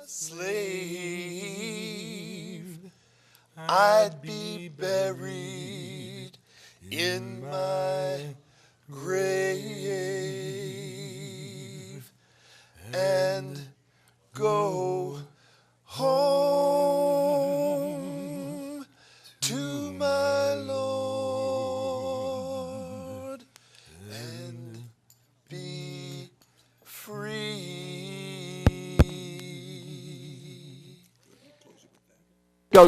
slave, I'd be buried in my grave and go home to my Lord and be free.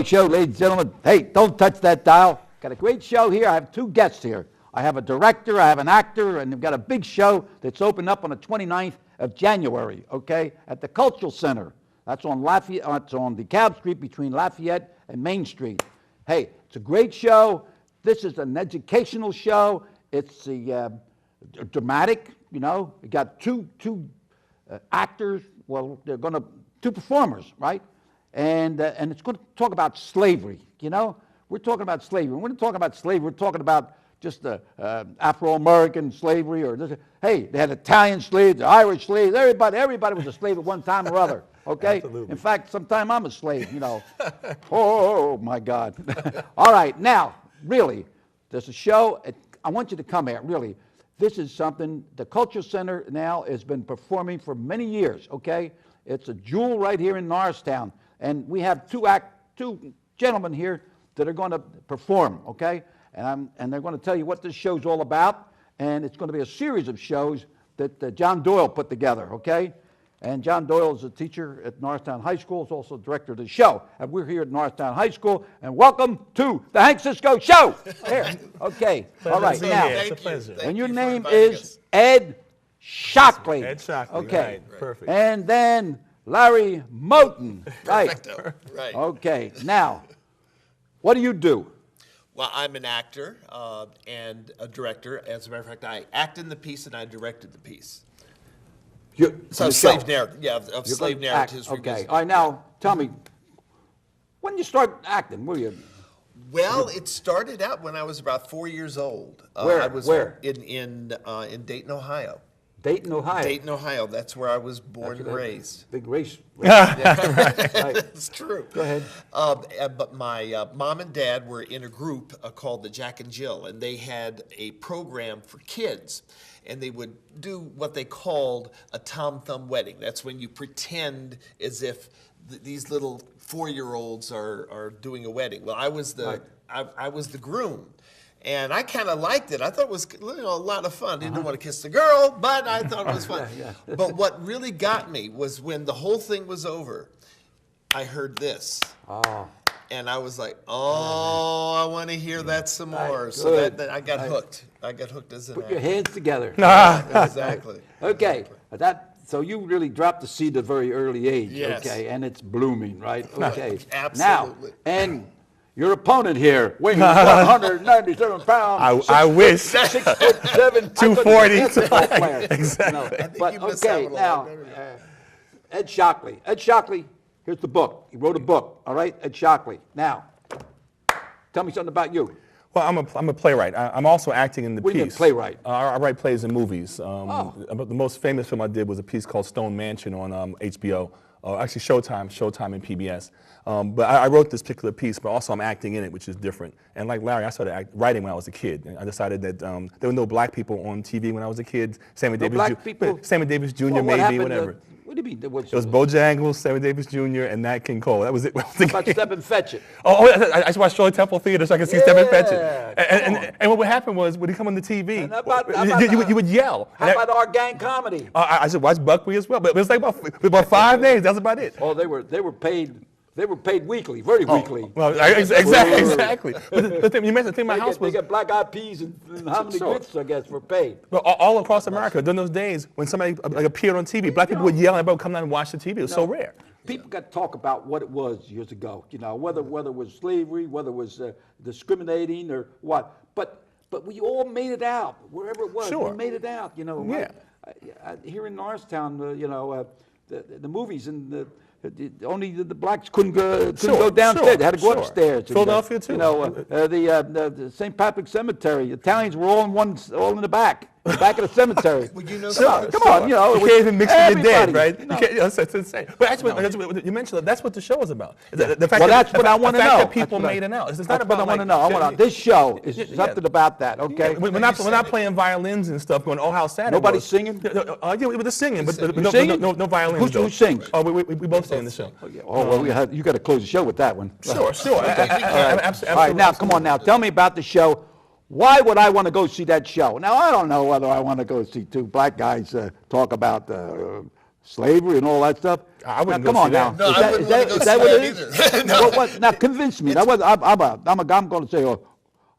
Show, ladies and gentlemen. Hey, don't touch that dial. Got a great show here. I have two guests here. I have a director, I have an actor, and we've got a big show that's opened up on the 29th of January, okay, at the Cultural Center. That's on Lafayette. It's on DeKalb Street between Lafayette and Main Street. Hey, it's a great show. This is an educational show. It's dramatic, you know. We got two actors. Well, they're going to two performers, right? And it's going to talk about slavery. You know, we're talking about slavery. When we're talking about slavery, we're talking about just the Afro-American slavery, or this. Hey, they had Italian slaves, the Irish slaves. Everybody was a slave at one time or other. Okay. Absolutely. In fact, sometime I'm a slave. You know. Oh my God. All right. Now, really, there's a show. I want you to come here. Really, this is something the Culture Center now has been performing for many years. Okay. It's a jewel right here in Norristown, and we have two gentlemen here that are going to perform. Okay. And they're going to tell you what this show's all about, and it's going to be a series of shows that John Doyle put together, okay? And John Doyle is a teacher at Norristown High School, is also director of the show. And we're here at Norristown High School, and welcome to the Hank Cisco Show. Here, okay, all right, now, it's a pleasure. and your name is Ed Shockley. Ed Shockley, okay. right, perfect. And then Larry Moten, right? Perfecto, right. Okay, now, what do you do? Well, I'm an actor and a director. As a matter of fact, I acted in the piece and I directed the piece. So slave narrative, yeah, of slave narratives. Okay, all right, now tell me, when did you start acting? Were you? Well, it started out when I was about 4 years old. Where? I was Where? In Dayton, Ohio. Dayton, Ohio. Dayton, Ohio. That's where I was born and raised. Big race. Right. Right. It's true. Go ahead. But my mom and dad were in a group called the Jack and Jill, and they had a program for kids. And they would do what they called a Tom Thumb wedding. That's when you pretend as if these little 4-year-olds are doing a wedding. Well, I was the I was the groom. And I kind of liked it. I thought it was a lot of fun. Didn't want to kiss the girl, but I thought it was fun. Yeah. But what really got me was when the whole thing was over, I heard this. Oh. And I was like, oh, I want to hear that some more. Right, So good. that I got hooked. I got hooked as an Put actor. your hands together. Exactly. Okay, so you really dropped the seed at a very early age. Yes. Okay, and it's blooming, right? Okay. Absolutely. Now, and your opponent here, weighing 197 pounds. I wish. 6'7", 240. Exactly. I think But you missed out okay, on a now, lot better than Ed Shockley. Ed Shockley, here's the book. He wrote a book, all right? Ed Shockley. Now, tell me something about you. Well, I'm a playwright. I'm also acting in the What do you piece. mean, playwright? I write plays and movies. The most famous film I did was a piece called Stone Mansion on HBO. Actually, Showtime and PBS. But I wrote this particular piece, but also I'm acting in it, which is different. And like Larry, I started writing when I was a kid. And I decided that there were no black people on TV when I was a kid. Sammy Davis Jr. Well, maybe, whatever. What do you mean? It was Bojangles, Sammy Davis Jr., and Nat King Cole. That was it. How about Step and Fetch It? I just watched Shirley Temple Theater so I could see Step and Fetch It. And what would happen was, when he come on the TV, you would yell. How about our gang comedy? I should watch Buckley as well, but it was like about 5 days. That's about it. Oh, they were paid. They were paid weekly, very weekly. Well, exactly. But you mentioned the thing. My house was. They get black eyed peas and how many grits, I guess, were paid. Well, all across America, during those days when somebody appeared on TV, black people would yell and everybody would come down and watch the TV. It was so rare. People got to talk about what it was years ago. You know, whether it was slavery, whether it was discriminating or what. But we all made it out wherever it was. Sure. We made it out. You know. Yeah. Here in Norristown, the movies and only the blacks couldn't go downstairs. They had to go upstairs. Philadelphia too. You know, the St. Patrick's Cemetery. Italians were all in the back. back in the cemetery. Well, you know, Come on, you know. You can't even mix with your dead, everybody, right? you know. You can't, that's insane. But that's what you mentioned. That's what the show is about. The fact Well, that, that's what I want to know. The fact that people That's what made it out. It's That's not what about I want to like, know. I want to. This show is Yeah. something about that. Okay. We're not playing violins and stuff. Going, oh, how sad. Nobody's it was. singing? Yeah, we were singing, but You no, singing? no violins. Who sings? Oh, we both sing in the show. Oh, well, you got to close the show with that one. Sure. Absolutely. All right, now, come on now. Tell me about the show. Why would I want to go see that show? Now, I don't know whether I want to go see two black guys talk about slavery and all that stuff. I wouldn't now, go come on see now. that. No, I wouldn't want to go Is see that what that it is? either. No. Now, convince me. I'm going to say, oh,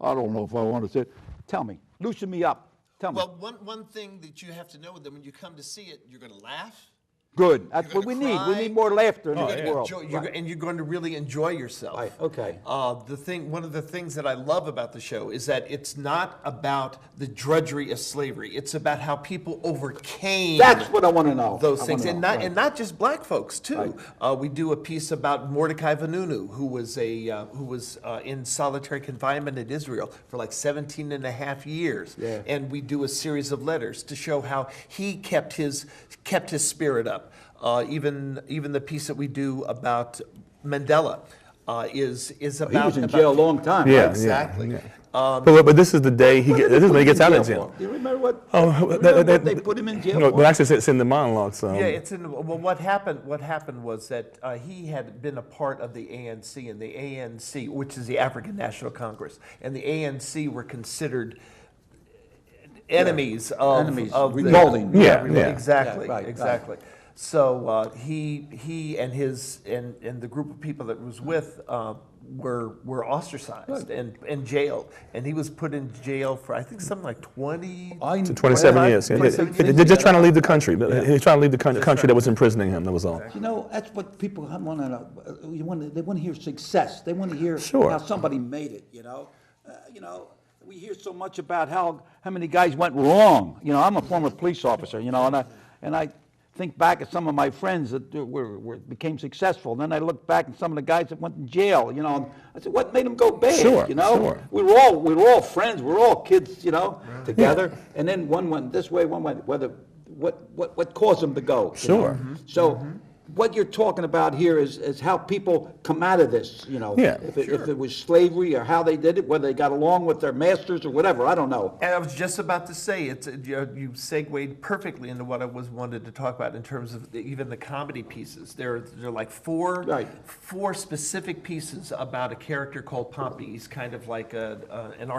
I don't know if I want to say it. Tell me. Loosen me up. Tell me. Well, one thing that you have to know that when you come to see it, you're going to laugh. Good. That's You're what we gonna need. We cry. need more laughter in You're this gonna world. enjoy, and you're going to really enjoy yourself. Right, okay. One of the things that I love about the show is that it's not about the drudgery of slavery. It's about how people overcame. That's what I want to know. Those I things, wanna and know, not right. and not just black folks too. We do a piece about Mordecai Vanunu, who was in solitary confinement in Israel for like 17 and a half years. Yeah. And we do a series of letters to show how he kept his spirit up. Even the piece that we do about Mandela is about. He was in jail a long time. Yeah, right? Exactly. Yeah. But this is the day this is when he gets out of jail. Do you remember what? Oh, They put him in jail No, for? but actually, it's in the monologue. So Yeah, it's in. Well, what happened was that he had been a part of the ANC, and the ANC, which is the African National Congress, and the ANC were considered enemies of revolting. Yeah. Exactly, Yeah, right, exactly. So he and the group of people that was with were ostracized and jailed, and he was put in jail for I think something like 20. to 27 years. Yeah. 27 They're years. just trying to leave the country. He's trying to leave the country that was imprisoning him. That was all. You know, that's what people want to know. They want to hear success. They want to hear Sure. how somebody made it. We hear so much about how many guys went wrong. I'm a former police officer. And I think back at some of my friends that became successful. And then I look back at some of the guys that went in jail. I said, what made them go bad? Sure, sure. We were all friends. We were all kids. Together. And then one went this way, one went what caused them to go? Sure. So. What you're talking about here is how people come out of this, Yeah, if it was slavery or how they did it, whether they got along with their masters or whatever, I don't know. And I was just about to say, you segued perfectly into what I wanted to talk about in terms of even the comedy pieces. There are like four specific pieces about a character called Pompey. He's kind of like an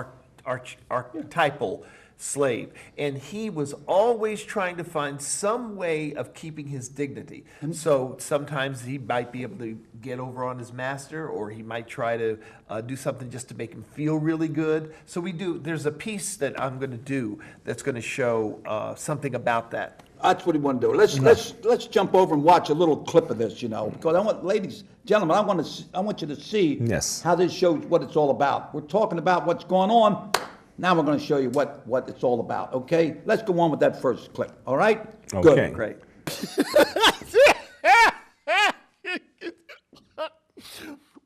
archetypal slave, and he was always trying to find some way of keeping his dignity. So sometimes he might be able to get over on his master, or he might try to do something just to make him feel really good. So there's a piece that I'm going to do that's going to show something about that. That's what we want to do. Let's jump over and watch a little clip of this, because I want, ladies, gentlemen, I want you to see how this shows what it's all about. We're talking about what's going on. Now we're going to show you what it's all about, okay? Let's go on with that first clip, all right? Okay. Good. Great.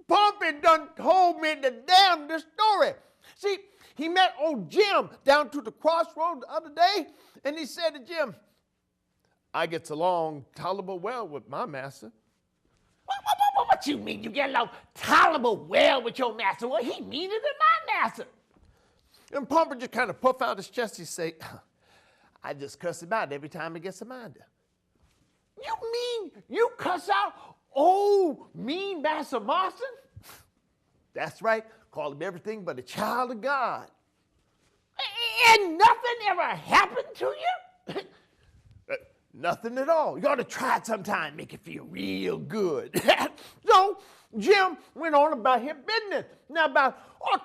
Pompey done told me the damnedest story. See, he met old Jim down to the crossroad the other day, and he said to Jim, I gets along tolerable well with my master. What you mean you get along tolerable well with your master? Well, he meaner than my master. And Pompey just kind of puff out his chest. He say, I just cuss him out every time he gets a minder. You mean you cuss out old mean Master Marston? That's right. Call him everything but a child of God. And nothing ever happened to you? Nothing at all. You ought to try it sometime, make it feel real good. So Jim went on about his business. Now about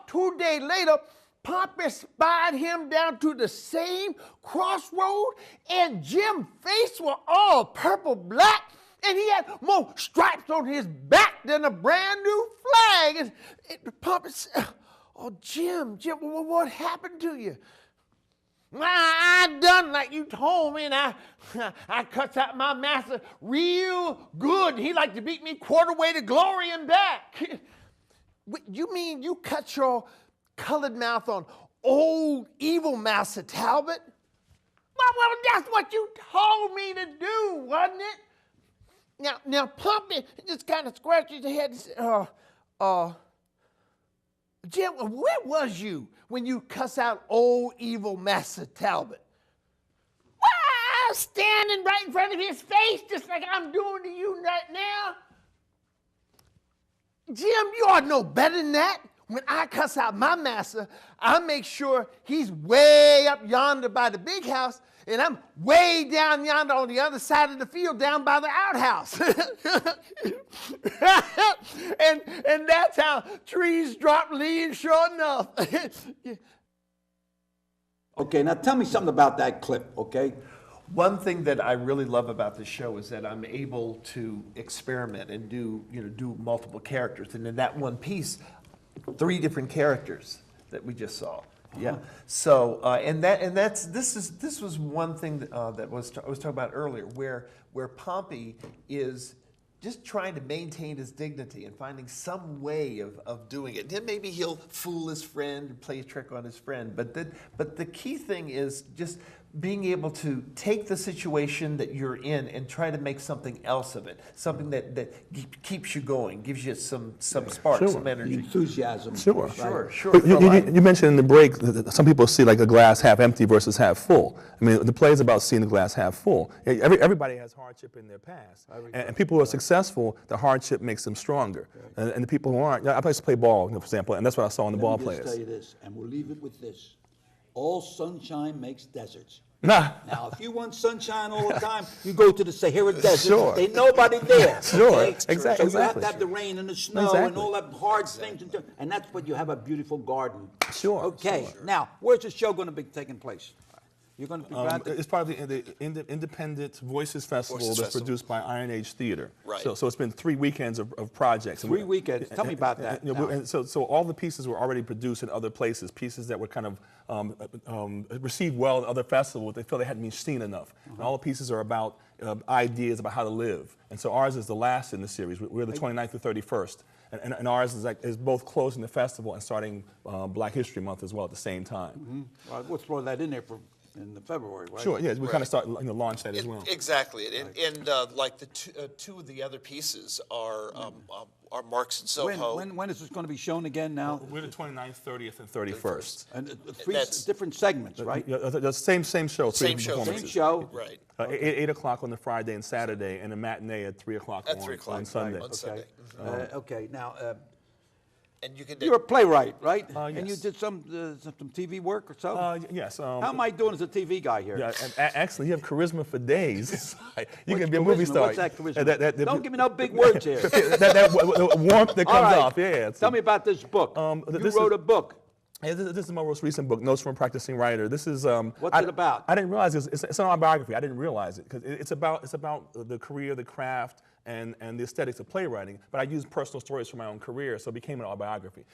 2 days later, Pompey spied him down to the same crossroad, and Jim's face was all purple black, and he had more stripes on his back than a brand new flag. And Pompey said, oh, Jim, what happened to you? I done like you told me, and I cuts out my master real good. He like to beat me quarter way to glory and back. You mean you cut your colored mouth on old evil Master Talbot? Well, that's what you told me to do, wasn't it? Now, Pumpy just kind of scratches his head and said, Jim, where was you when you cuss out old evil Master Talbot? Well, I was standing right in front of his face, just like I'm doing to you right now. Jim, you ought to know better than that. When I cuss out my master, I make sure he's way up yonder by the big house, and I'm way down yonder on the other side of the field, down by the outhouse. and that's how trees drop leaves, sure enough. Okay, now tell me something about that clip, okay? One thing that I really love about the show is that I'm able to experiment and do multiple characters. And in that one piece, 3 different characters that we just saw. Yeah. So this was one thing that I was talking about earlier, where Pompey is just trying to maintain his dignity and finding some way of doing it. Then maybe he'll fool his friend and play a trick on his friend. But the key thing is just being able to take the situation that you're in and try to make something else of it, something that keeps you going, gives you some spark, Sure. some energy. Enthusiasm. Sure. Sure. But you mentioned in the break that some people see like a glass half empty versus half full. I mean, the play is about seeing the glass half full. Everybody has hardship in their past. And people who are successful, the hardship makes them stronger. And the people who aren't, I used to play ball, for example, and that's what I saw in the ball Let me just players. tell you this, and we'll leave it with this. All sunshine makes deserts. Nah. Now, if you want sunshine all the time, you go to the Sahara Desert. Sure. Ain't nobody there. Sure. Okay? Exactly. So you have to have the rain and the snow and Exactly. all that hard things. And that's what you have a beautiful garden. Sure. Okay. Now, where's the show going to be taking place? You're going to be granted. It's part of the Independent Voices Festival that's produced by Iron Age Theater. Right. So it's been 3 weekends of projects. 3 weekends. Tell me about that. You know, and so all the pieces were already produced in other places, pieces that were kind of received well in other festivals. They felt they hadn't been seen enough. And all the pieces are about ideas about how to live. And so ours is the last in the series. We're the 29th through 31st. And ours is both closing the festival and starting Black History Month as well at the same time. Well, we'll throw that in there in February, right? Sure, yeah, we kind of start launch that as well. Exactly, and like the two of the other pieces are Marx and Soho. When is this going to be shown again now? We're the 29th, 30th, and 31st. And 3 That's- different segments, right? Yeah, the same show. 3 Same different show. performances. Same show. Right. 8 o'clock on the Friday and Saturday, and a matinee at 3 o'clock At 3 o'clock on Sunday. on Sunday. Okay, now, And you can you're a playwright, right? Yes. And you did some TV work or so? Yes. How am I doing as a TV guy here? Yeah, actually, you have charisma for days. You What's can be a movie charisma? star. What's that charisma? Don't give me no big words here. that warmth that All comes right. off. Yeah. Tell me about this book. You wrote a book. Yeah, this is my most recent book, Notes from a Practicing Writer. This is What's it about? I didn't realize it's an autobiography. I didn't realize it because it's about the career, the craft, and the aesthetics of playwriting. But I used personal stories from my own career, so it became an autobiography.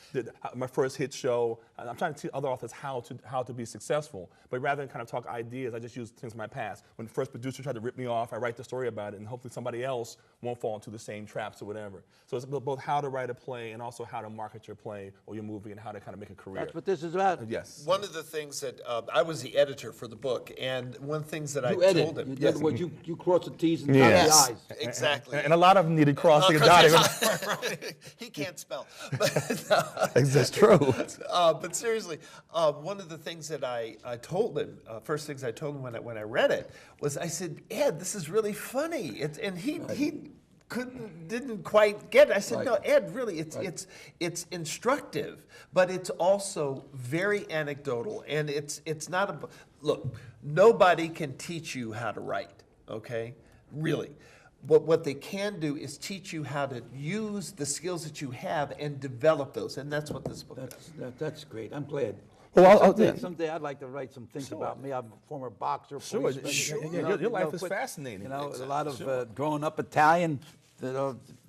My first hit show. I'm trying to teach other authors how to be successful, but rather than kind of talk ideas, I just use things from my past. When the first producer tried to rip me off, I write the story about it, and hopefully somebody else won't fall into the same traps or whatever. So it's both how to write a play and also how to market your play or your movie and how to kind of make a career. That's what this is about. Yes. One of the things that I was the editor for the book, and one of the things that I You edit. told him. You did what you cross the T's and Yes. dot the I's. Exactly. And a lot of them needed crossing and dotting. Right. He can't spell. That's true. But seriously, one of the things that I told him, first things I told him when I read it, was I said, Ed, this is really funny. And he didn't quite get it. I said, no, Ed, really, it's instructive, but it's also very anecdotal, and it's not a look. Nobody can teach you how to write, okay? Really. But what they can do is teach you how to use the skills that you have and develop those, and that's what this book does. That's great. I'm glad. Well, Someday I'd like to write some things about me. I'm a former boxer. Sure. policeman, Sure. you Yeah, know, your life you know, is fascinating. You know, Exactly. a lot of growing up Italian,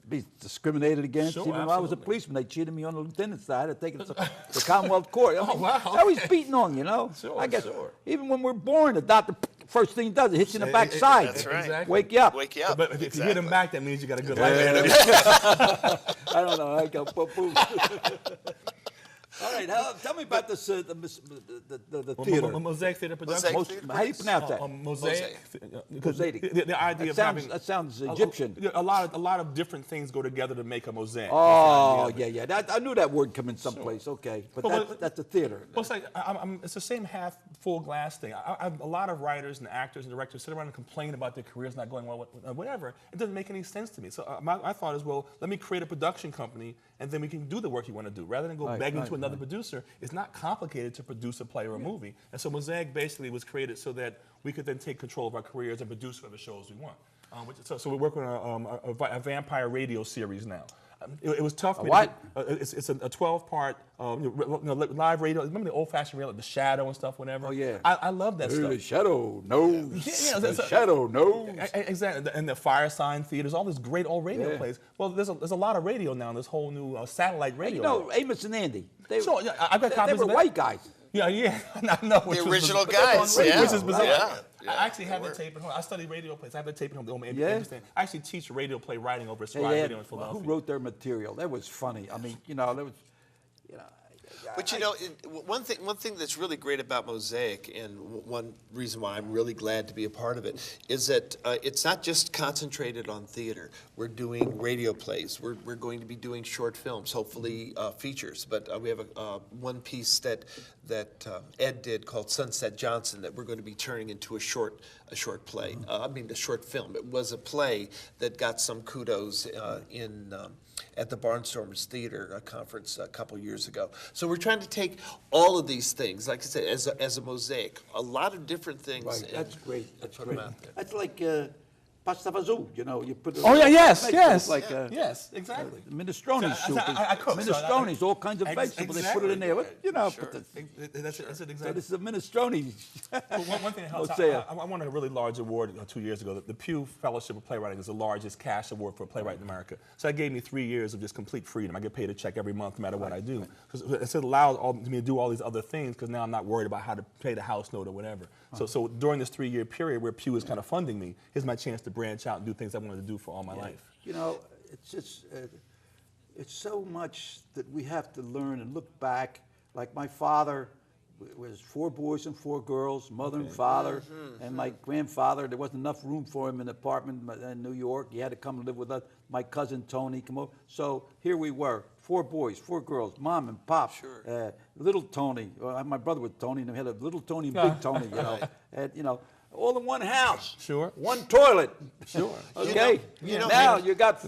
be discriminated against. Sure, Even when I was a absolutely. policeman, they cheated me on the lieutenant's side. I'd taken it to the Commonwealth Court. I mean, Oh, wow. always beating on you, know. Sure, I guess sure. even when we're born, the doctor first thing he does is hit you in the backside. That's right. Exactly. Wake you up. Wake you up. But if you hit him back, that means you got a good life. I don't know. I go boom, boom. All right, tell me about this, the theater. Mosaic Theater Production. Mosaic Theater How do you pronounce that? Mosaic. Because Mosaic. the idea That sounds Egyptian. A lot of different things go together to make a mosaic. Oh, yeah. I knew that word coming someplace. Okay, but that's a theater. Well, it's like it's the same half full glass thing. A lot of writers and actors and directors sit around and complain about their careers not going well, whatever. It doesn't make any sense to me. So my thought is, well, let me create a production company, and then we can do the work you want to do, rather than go begging to another producer. It's not complicated to produce a play or a movie. And so Mosaic basically was created so that we could then take control of our careers and produce whatever shows we want. So we're working on a vampire radio series now. It was tough. What? It's a 12-part live radio. Remember the old-fashioned radio, like The Shadow and stuff, whatever? Oh, yeah. I love that stuff. The shadow knows. Yeah, the shadow knows. Exactly. And the Fire Sign Theaters, all these great old radio plays. Well, there's a lot of radio now, this whole new satellite radio. You know, Amos and Andy. Sure, yeah, I've got copies They were of it. white guys. Yeah, I know. The original guys, yeah. Which is bizarre. Yeah. I actually have the tape at home. I study radio plays. I have the tape at home. Yeah? I actually teach radio play writing over at Scribe They had- Radio in Philadelphia. who wrote their material? That was funny. I mean, there was, But one thing that's really great about Mosaic, and one reason why I'm really glad to be a part of it, is that it's not just concentrated on theater. We're doing radio plays. We're going to be doing short films, hopefully features. But we have one piece that Ed did called Sunset Johnson that we're going to be turning into a short play. A short film. It was a play that got some kudos at the Barnstormers Theater conference a couple years ago. So we're trying to take all of these things, like I said, as a mosaic, a lot of different things. right, that's great. That's put 'em great. out there. That's like pasta fazool, you put it. Oh, yeah, yes. Like, Yes, exactly. minestrone soup. I cook, so Minestrones, all kinds of vegetables. They put it in there. Sure. That's it So exactly. this is a minestrone. Well, one thing that helps, Hosea. I won a really large award 2 years ago. The Pew Fellowship of Playwriting is the largest cash award for a playwright in America. So that gave me 3 years of just complete freedom. I get paid a check every month no matter what I do. Because it allowed me to do all these other things because now I'm not worried about how to pay the house note or whatever. So during this 3-year period where Pew is kind of funding me, here's my chance to branch out and do things I wanted to do for all my life. It's just, it's so much that we have to learn and look back. Like my father was 4 boys and 4 girls, mother and father, and my grandfather, there wasn't enough room for him in the apartment in New York. He had to come and live with us. My cousin Tony come over. So here we were, 4 boys, 4 girls, mom and pop, little Tony. My brother was Tony, and we had a little Tony and big Tony, and, all in one house. Sure. One toilet. Sure. Okay. Now you got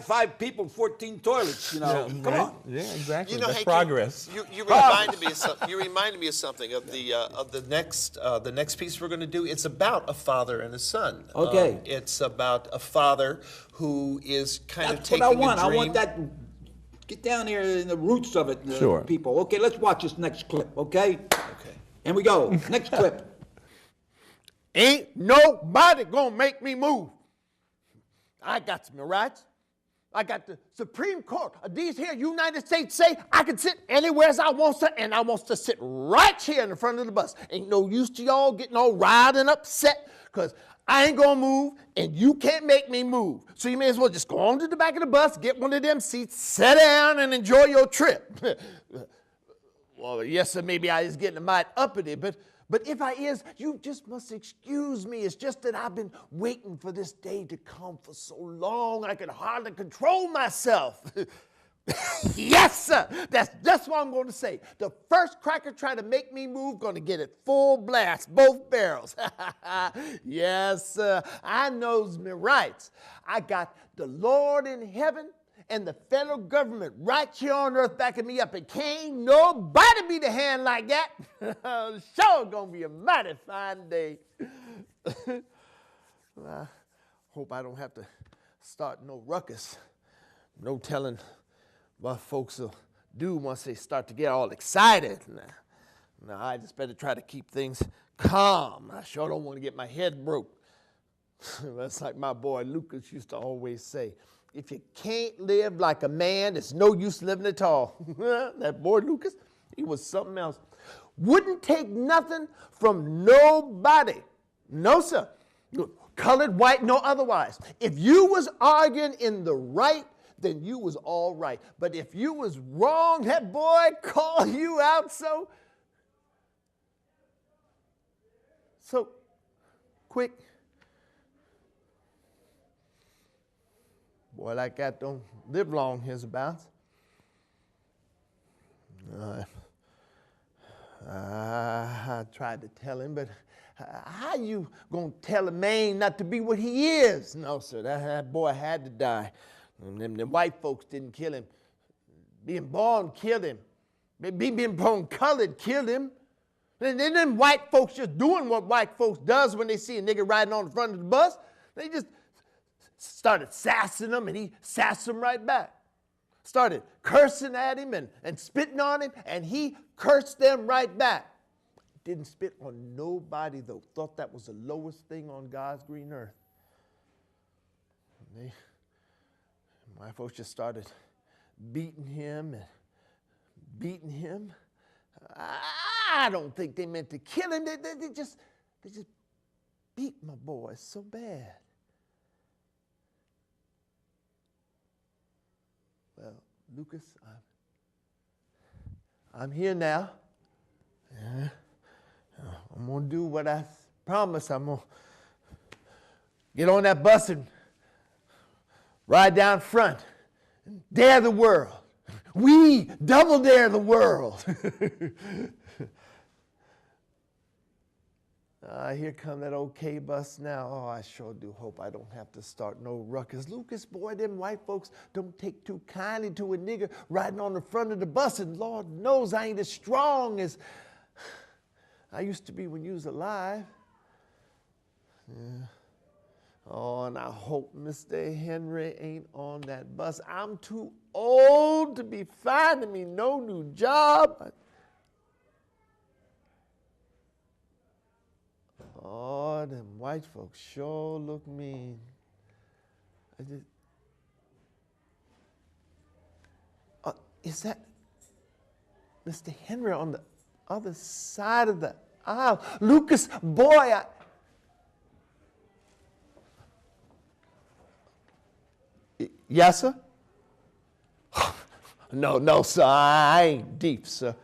five people, 14 toilets. Come on. Yeah, exactly. That's That's progress. You reminded me of something. You reminded me of something of the next piece we're going to do. It's about a father and a son. Okay. It's about a father who is kind of That's taking what I want. a dream. I want that. Get down here in the roots of it, Sure. people. Okay, let's watch this next clip. Okay. Okay. And we go. Next clip. Ain't nobody gonna make me move. I got some rights. I got the Supreme Court of these here United States say I can sit anywhere as I want to, and I want to sit right here in the front of the bus. Ain't no use to y'all getting all riled and upset, because I ain't gonna move, and you can't make me move. So you may as well just go on to the back of the bus, get one of them seats, sit down, and enjoy your trip. Well, yes, sir, maybe I is getting a mite uppity, but if I is, you just must excuse me. It's just that I've been waiting for this day to come for so long I can hardly control myself. Yes, sir. That's what I'm going to say. The first cracker trying to make me move, going to get it full blast, both barrels. Yes, sir. I knows me rights. I got the Lord in heaven and the federal government right here on earth backing me up, and can't nobody beat a hand like that. Sure gonna be a mighty fine day. I hope I don't have to start no ruckus. No telling what folks will do once they start to get all excited. Now I just better try to keep things calm. I sure don't want to get my head broke. That's like my boy Lucas used to always say. If you can't live like a man, it's no use living at all. That boy Lucas, he was something else. Wouldn't take nothing from nobody. No, sir. Colored, white, no otherwise. If you was arguing in the right, then you was all right. But if you was wrong, that boy called you out so quick. Boy like that don't live long hereabouts. I tried to tell him, but how you gonna tell a man not to be what he is? No, sir, that boy had to die. And them white folks didn't kill him. Being born killed him. Being born colored killed him. And then them white folks just doing what white folks does when they see a nigga riding on the front of the bus. They just started sassing him, and he sassed them right back. Started cursing at him and spitting on him, and he cursed them right back. Didn't spit on nobody, though. Thought that was the lowest thing on God's green earth. My folks just started beating him and beating him. I don't think they meant to kill him. They just beat my boy so bad. Well, Lucas, I'm here now. Yeah. I'm going to do what I promised. I'm going to get on that bus and ride down front and dare the world. We double dare the world. Here come that old K bus now. Oh, I sure do hope I don't have to start no ruckus. Lucas, boy, them white folks don't take too kindly to a nigga riding on the front of the bus, and Lord knows I ain't as strong as I used to be when you was alive. Yeah. Oh, and I hope Mr. Henry ain't on that bus. I'm too old to be finding me no new job. Oh, them white folks sure look mean. Is that Mr. Henry on the other side of the aisle? Lucas, boy, Yes, sir? No, sir, I ain't deep, sir.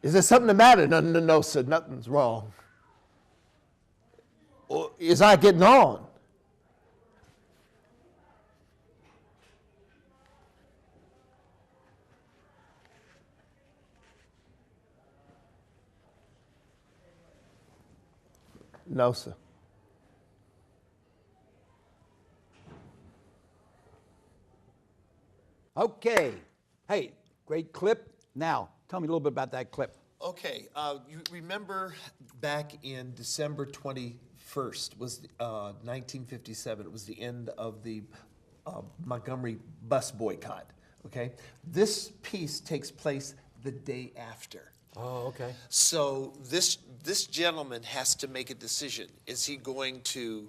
Is there something the matter? No, sir, nothing's wrong. Or is I getting on? No, sir. Okay. Hey, great clip. Now, tell me a little bit about that clip. Okay, you remember back in December 21st, was 1957, it was the end of the Montgomery bus boycott, okay? This piece takes place the day after. Oh, okay. So this gentleman has to make a decision. Is he going to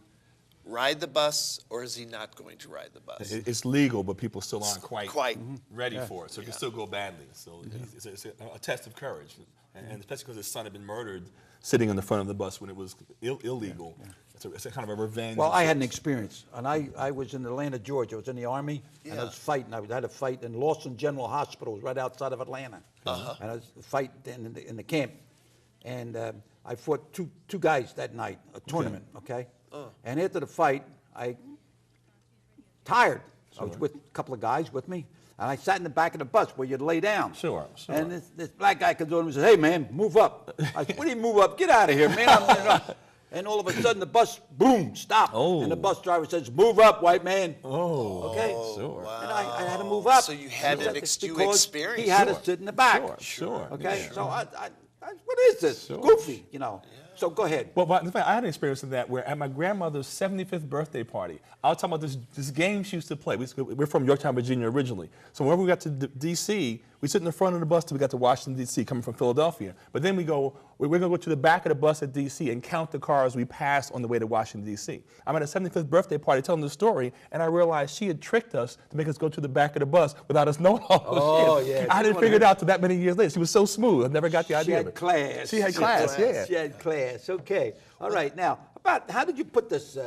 ride the bus, or is he not going to ride the bus? It's legal, but people still aren't quite ready Yeah. for it, so it can still go badly. So it's a test of courage, and especially because his son had been murdered sitting in the front of the bus when it was illegal. It's a kind of a revenge. Well, I had an experience, and I was in Atlanta, Georgia. I was in the Army, and I was fighting. I had a fight in Lawson General Hospital, right outside of Atlanta. And I was fighting in the camp, and I fought two guys that night, a tournament, okay? And after the fight, I tired. I was with a couple of guys with me, and I sat in the back of the bus where you'd lay down. Sure. And this black guy comes over and says, "Hey, man, move up." I said, "What do you move up? Get out of here, man." And all of a sudden, the bus, boom, stopped. Oh. And the bus driver says, "Move up, white man." Oh. Okay? Sure. Wow. And I had to move up. So you had an Because experience. he had to sit in the back. Sure. Okay? Yeah. So what is this? Sure. Goofy, you know. So go ahead. Well, in fact, I had an experience of that where at my grandmother's 75th birthday party, I was talking about this game she used to play. We're from Yorktown, Virginia originally. So whenever we got to D.C., we sit in the front of the bus till we got to Washington, D.C., coming from Philadelphia. But then we're going to go to the back of the bus at D.C. and count the cars we passed on the way to Washington, D.C. I'm at a 75th birthday party telling the story, and I realized she had tricked us to make us go to the back of the bus without us knowing all this shit. Yeah. I didn't figure it out till that many years later. She was so smooth. I never got the idea of it. Class. She had class, yeah. She had class. Okay. All right. Now, how did you put this,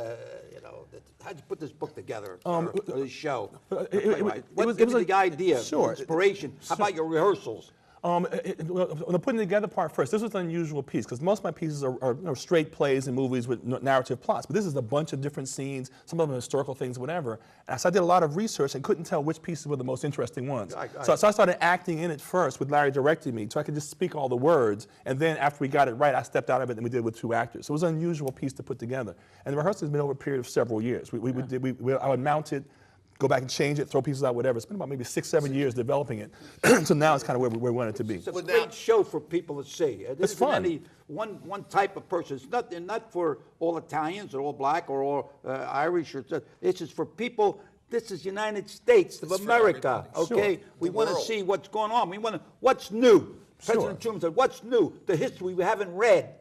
how'd you put this book together, or this show? What it gives was you the idea, sure. inspiration? How about your rehearsals? Well, the putting together part first, this was an unusual piece because most of my pieces are straight plays and movies with narrative plots, but this is a bunch of different scenes, some of them historical things, whatever. And so I did a lot of research and couldn't tell which pieces were the most interesting ones. So I started acting in it first with Larry directing me so I could just speak all the words, and then after we got it right, I stepped out of it and we did it with 2 actors. So it was an unusual piece to put together. And the rehearsal has been over a period of several years. I would mount it, go back and change it, throw pieces out, whatever. It's been about maybe 6, 7 years developing it. So now it's kind of where we want it to be. It's a great show for people to see. It's fun. Any one type of person. It's not for all Italians or all black or all Irish. It's just for people. This is United States of America. Okay, we want to see what's going on. We want to what's new. President Truman said, "What's new? The history we haven't read."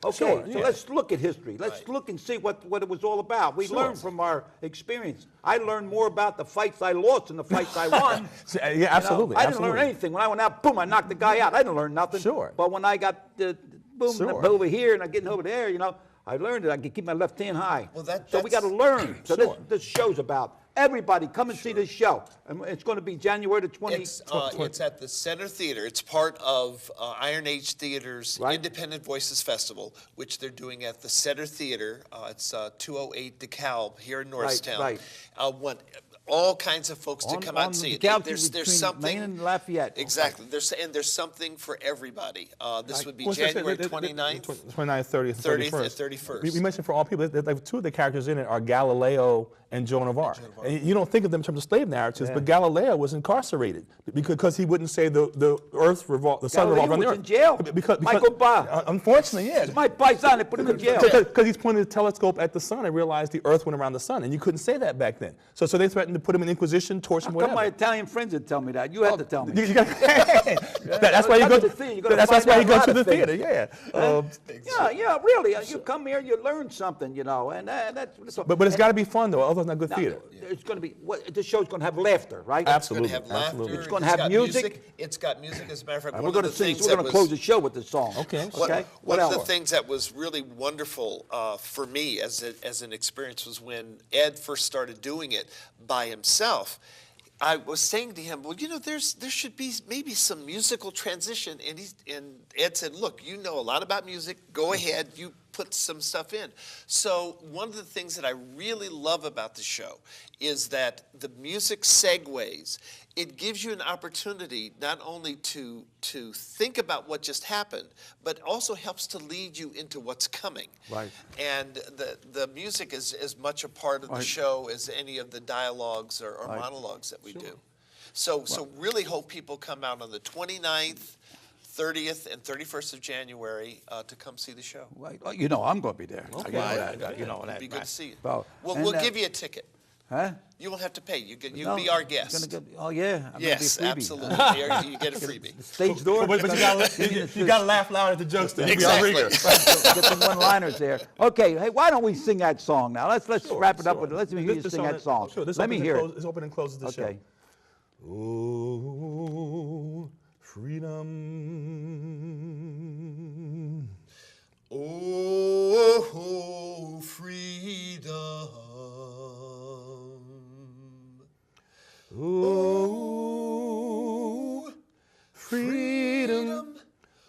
Okay, so let's look at history. Let's look and see what it was all about. We learn from our experience. I learned more about the fights I lost than the fights I won. Yeah, absolutely. I didn't learn anything. When I went out, boom, I knocked the guy out. I didn't learn nothing. Sure. But when I got over here and I getting over there, I learned that I could keep my left hand high. Well, so we got to learn. So this show's about. Everybody, come and see this show. And it's going to be January the 20th. It's at the Center Theater. It's part of Iron Age Theater's Independent Voices Festival, which they're doing at the Center Theater. It's 208 DeKalb here in Norristown. Right. Want all kinds of folks to come out and see it. There's something. Maine and Lafayette. Exactly. There's something for everybody. This would be January 29th. 29th, 30th, 31st. We mentioned for all people, like 2 of the characters in it are Galileo and Joan of Arc. And you don't think of them in terms of slave narratives, but Galileo was incarcerated because he wouldn't say the earth revolved, the sun revolved around the earth. In jail. Because Michael Ba. Unfortunately, yes. My paisan, they put him in jail. Because he's pointing the telescope at the sun and realized the earth went around the sun, and you couldn't say that back then. So they threatened to put him in Inquisition, torch him, whatever. Come my Italian friends would tell me that. You have to tell me. That's why you go to the theater. Yeah, really. You come here, you learn something, and that's. But it's got to be fun though. Otherwise, not good theater. It's going to be. This show's going to have laughter, right? Absolutely. It's going to have laughter. It's going to have music. It's got music. As a matter of fact, we're going to sing. We're going to close the show with this song. Okay. One of the things that was really wonderful for me as an experience was when Ed first started doing it by himself. I was saying to him, well, there should be maybe some musical transition, and Ed said, look, you know a lot about music. Go ahead, you put some stuff in. So one of the things that I really love about the show is that the music segues. It gives you an opportunity not only to think about what just happened, but also helps to lead you into what's coming. Right. And the music is as much a part of the show as any of the dialogues or monologues that we do. So really hope people come out on the 29th, 30th, and 31st of January to come see the show. Right. I'm going to be there. Okay. It'd be good to see you. We'll give you a ticket. Huh? You won't have to pay. You'll be our guest. Yes, absolutely. You get a freebie. The stage door. But you got to laugh loud at the jokes. Then. Exactly. Get some one-liners there. Okay, hey, why don't we sing that song now? Let's wrap it up with it. Let me hear you sing that song. Sure. Let me hear it. This open and closes the show. Oh, freedom. Oh, freedom. Oh, freedom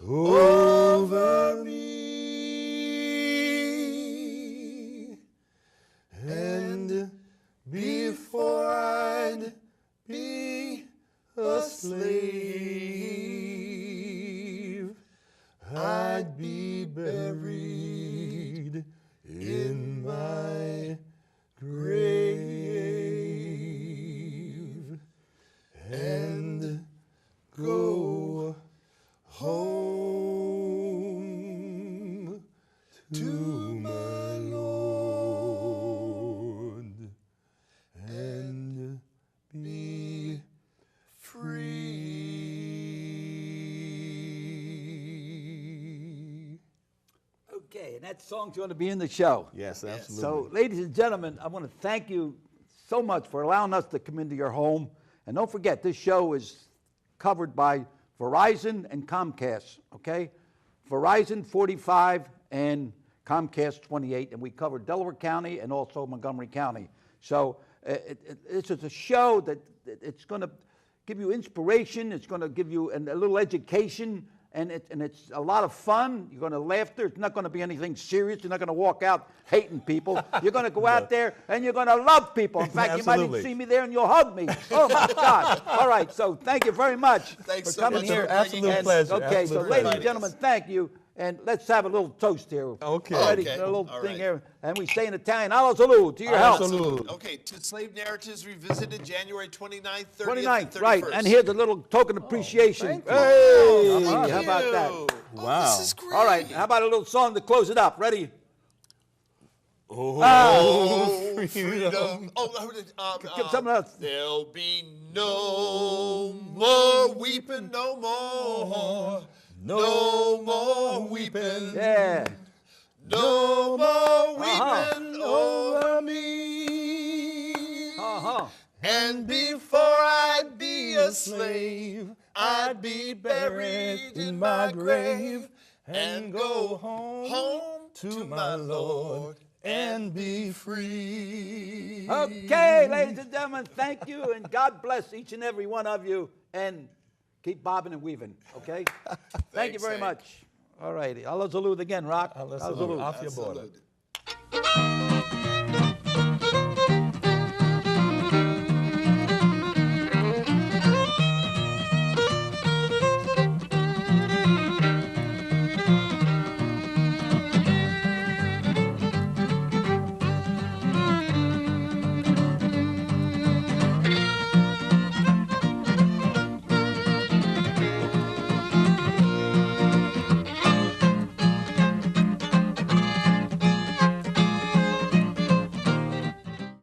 over me. And before I'd be a slave, I'd be buried in my grave and go home to my Lord and be free. Okay, and that song's going to be in the show. Yes, absolutely. So, ladies and gentlemen, I want to thank you so much for allowing us to come into your home. And don't forget, this show is covered by Verizon and Comcast, okay? Verizon 45 and Comcast 28, and we cover Delaware County and also Montgomery County. So it's a show that it's going to give you inspiration. It's going to give you a little education, and it's a lot of fun. You're going to laughter. It's not going to be anything serious. You're not going to walk out hating people. You're going to go out there and you're going to love people. In fact, you might even see me there and you'll hug me. Oh my God! All right. So thank you very much Thanks for so coming much here. for Absolute pleasure. Okay. So, Absolute ladies pleasure. and gentlemen, thank you. And let's have a little toast here. Okay. Ready? Okay. A little All thing right. here. And we say in Italian, allo salute, to your health. Salute. Okay, to Slave Narratives Revisited, January 29th, 30th, 29th, and 31st. right. And here's a little token of appreciation. thank you. Hey, Thank how about that? you. Oh, Wow. this is great. All right, how about a little song to close it up? Ready? Oh, freedom. Oh, Give something else. There'll be no more weeping, no more. No more weeping. Yeah. No more Uh-huh. weeping over me. Uh-huh. And before I'd be a slave, I'd be buried in my grave and go home to my Lord and be free. Okay, ladies and gentlemen, thank you, and God bless each and every one of you, and keep bobbing and weaving, okay? Thank you Thanks, very Hank. much. All righty. Allah salute again, Rock. Allah Allah salute. salute. Off your border. Salute.